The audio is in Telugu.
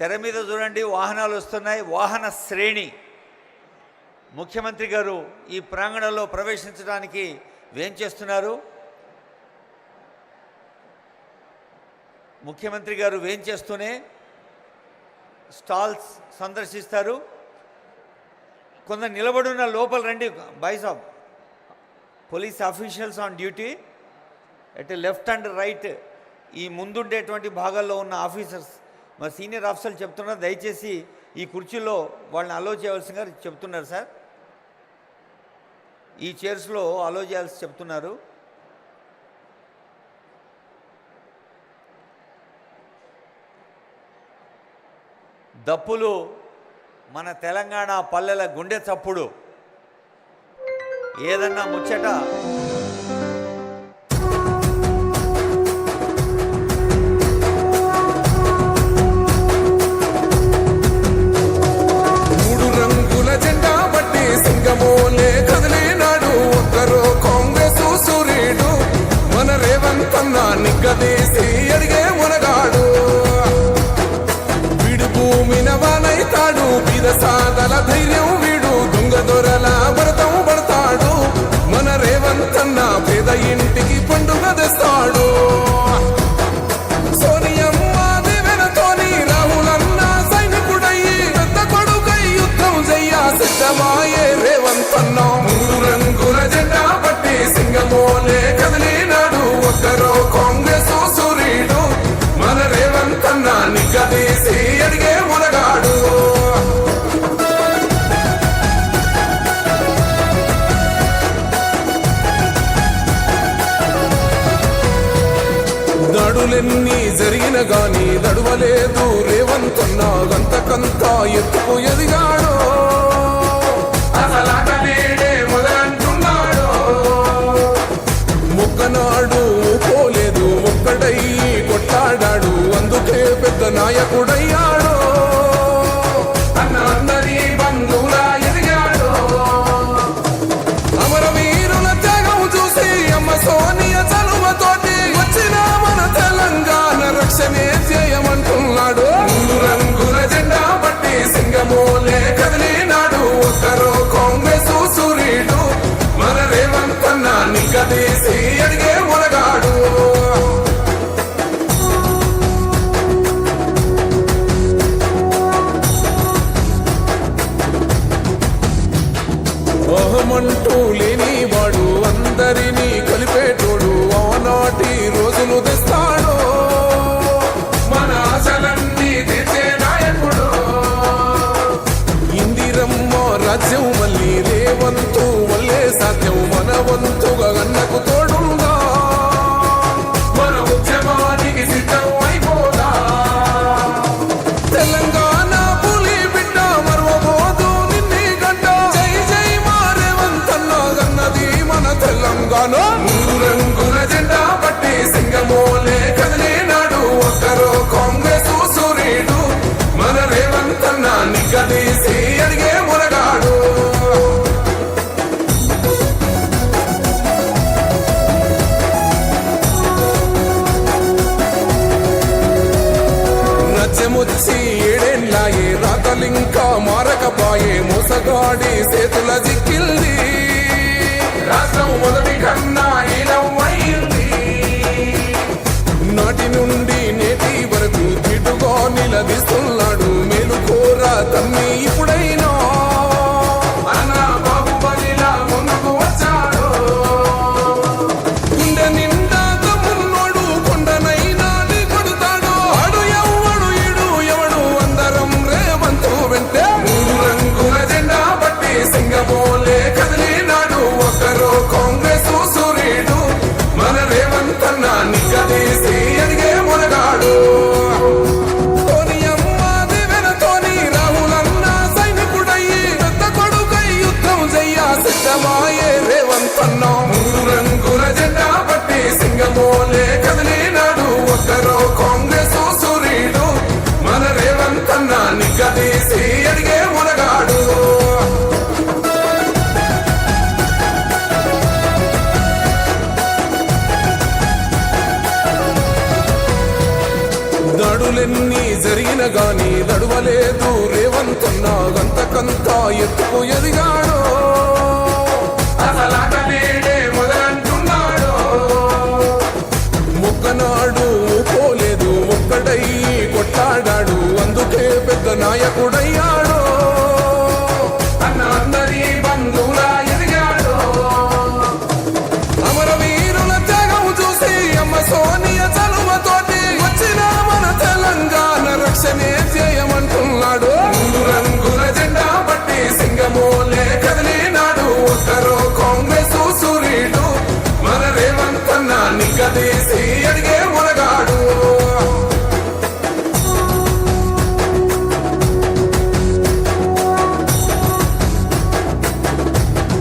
తెర మీద చూడండి, వాహనాలు వస్తున్నాయి. వాహన శ్రేణి ముఖ్యమంత్రి గారు ఈ ప్రాంగణంలో ప్రవేశించడానికి వేంచేస్తున్నారు. ముఖ్యమంత్రి గారు వేంచేస్తూనే స్టాల్స్ సందర్శిస్తారు. కొందరు నిలబడున్న లోపల రండి boys of police officials on duty at left and right. ఈ ముందుండేటువంటి భాగాల్లో ఉన్న ఆఫీసర్స్, మా సీనియర్ ఆఫీసర్లు చెప్తున్నారు, దయచేసి ఈ కుర్చీలో వాళ్ళని అలో చేయవలసిందిగా చెప్తున్నారు సార్. ఈ చైర్స్లో అలో చేయాల్సి చెప్తున్నారు. దప్పులు మన తెలంగాణ పల్లెల గుండె చప్పుడు. ఏదన్నా ముచ్చట మూడు రంగుల జెండా బట్టి సింగమోలే కదిలినాడు. ఒక్కరో కాంగ్రెస్ సూర్యుడు మన రేవంత్ అన్న నిగ్గదీసి అడిగే మునగాడు. వానైతాడు బీద సాదల ధైర్యం వీడు, దొంగ దొరల భరతం పడతాడు. మన రేవంత్ అన్న పేద ఇంటికి పండుగ తెస్తాడు. సోనియమ్మ దివెనతోని రాహులన్న సైనికుడయ్యి పెద్ద కొడుకై యుద్ధం చెయ్య సిద్ధమాయే రేవంత్ అన్న. మూడు రంగుల జెండా పట్టి సింగమోలే కదిలినాడు. ఒక్కరో కాంగ్రెస్ సూర్యుడు మన రేవంత్ అన్న నిగ్గదీసి అడిగే మునగాడు. దాడులెన్ని జరిగిన గాని దడువలేదు రేవంత్ అన్న. గంతకంత ఎత్తుకు ఎదిగాడు. అసలాటలేడే మొదలంటున్నాడు. మొక్కనాడు పోలేదు, ఒక్కడై కొట్లాడాడు. అందుకే పెద్ద నాయకుడయ్యాడు. అన్న అందరి బంధువులా ఎదిగాడు. అమరవీరుల త్యాగం చూసి అమ్మ సోనియ చలువతోటి వచ్చిన మన తెలంగాణ రక్షణే చేయమంటున్నాడు. మూడు రంగుల జెండా పట్టి సింగమోలే కదిలినాడు. ఒక్కరో కాంగ్రెస్ సూర్యుడు మన రేవంత్ అన్న నిగ్గదీసి అడిగే మునగాడు. ఓహమంటూ లేని వాడు అందరినీ కలిపేటోడు. ఆనాటి రోజులు తెస్తాడు. మన ఆశలన్నీ తెచ్చే నాయకుడు. ఇందిరమ్మ రాజ్యం మళ్ళీ రేవంతు వల్లే సాధ్యం. మన వంతుగా అన్నకు తోడుగా మన ఉద్యమానికి సిద్ధం అయిపోదా. తెలంగాణ పులి బిడ్డ మరవబోదు నిన్ని గడ్డ. జై జై మా రేవంత్ అన్న గన్నది మన తెలంగాణ. మూడు రంగుల జెండా పట్టి సింగమోలే కదిలినాడు. ఒక్కరో కాంగ్రెస్ సూర్యుడు మన రేవంత్ అన్న నిగ్గదీసి అడిగే మునగాడు. రాజ్యమొచ్చి ఏడేళ్ళాయే, రాతలింకా మారకపాయే. మోసగాడి చేతుల జిక్కిల్ది, రాష్ట్రం మొదటి కన్నా హీనం అయింది. నాటి నుండి నేటి వరకు తిటుగా నిలదీస్తున్నాడు. మేలుకోరా తమ్మి ఇప్పుడైనా అన్న బాహుబలిలా ముందుకు వచ్చాడు. గుండె నిండా తమ్మున్నోడు కొండనైనా నీ కొడుతాడు. ఆడు ఎవడు ఈడు ఎవడు అందరం రేవంతు వెంటే. మూడు రంగుల జెండా పట్టి సింగమోలే కదిలినాడు. ఒక్కరో కాంగ్రెస్ సూర్యుడు మన రేవంత్ అన్న నిగ్గదీసి అడిగే మునగాడు. సోనియమ్మ దివెనతోని రాహులన్న సైనికుడయ్యి పెద్ద కొడుకై యుద్ధం చెయ్య సిద్ధమాయే రేవంత్ అన్న. మూడు రంగుల జెండా పట్టి సింగమోలే కదిలినాడు. ఒక్కరో కాంగ్రెస్ సూర్యుడు మన రేవంత్ అన్న నిగ్గదీసి అడిగే మునగాడు. దాడులెన్ని జరిగిన గాని నడువలేదు రేవంతన్నా గంతకంతా ఎత్తుకు ఎదిగాడు